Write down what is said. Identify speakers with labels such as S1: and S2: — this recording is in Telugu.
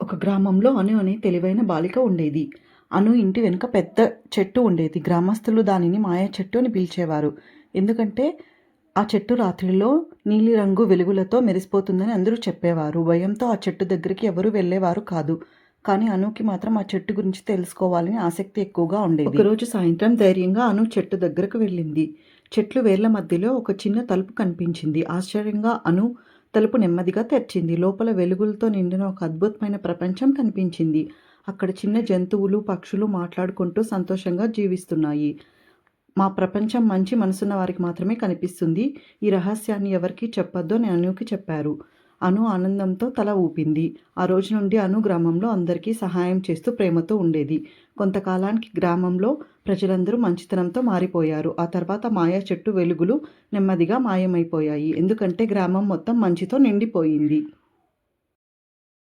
S1: ఒక గ్రామంలో అను అనే తెలివైన బాలిక ఉండేది. అను ఇంటి వెనుక పెద్ద చెట్టు ఉండేది. గ్రామస్తులు దానిని మాయా చెట్టు అని పిలిచేవారు. ఎందుకంటే ఆ చెట్టు రాత్రిలో నీలిరంగు వెలుగులతో మెరిసిపోతుందని అందరూ చెప్పేవారు. భయంతో ఆ చెట్టు దగ్గరికి ఎవరూ వెళ్ళేవారు కాదు. కానీ అనుకి మాత్రం ఆ చెట్టు గురించి తెలుసుకోవాలని ఆసక్తి ఎక్కువగా ఉండేది. ఒకరోజు సాయంత్రం ధైర్యంగా అను చెట్టు దగ్గరకు వెళ్ళింది. చెట్లు వేర్ల మధ్యలో ఒక చిన్న తలుపు కనిపించింది. ఆశ్చర్యంగా అను తలుపు నెమ్మదిగా తెరిచింది. లోపల వెలుగులతో నిండిన ఒక అద్భుతమైన ప్రపంచం కనిపించింది. అక్కడ చిన్న జంతువులు, పక్షులు మాట్లాడుకుంటూ సంతోషంగా జీవిస్తున్నాయి. మా ప్రపంచం మంచి మనసున్న వారికి మాత్రమే కనిపిస్తుంది. ఈ రహస్యాన్ని ఎవరికీ చెప్పొద్దు అని అనుకి చెప్పారు. అను ఆనందంతో తల ఊపింది. ఆ రోజు నుండి అను గ్రామంలో అందరికీ సహాయం చేస్తూ ప్రేమతో ఉండేది. కొంతకాలానికి గ్రామంలో ప్రజలందరూ మంచితనంతో మారిపోయారు. ఆ తర్వాత మాయా చెట్టు వెలుగులు నెమ్మదిగా మాయమైపోయాయి. ఎందుకంటే గ్రామం మొత్తం మంచితో నిండిపోయింది.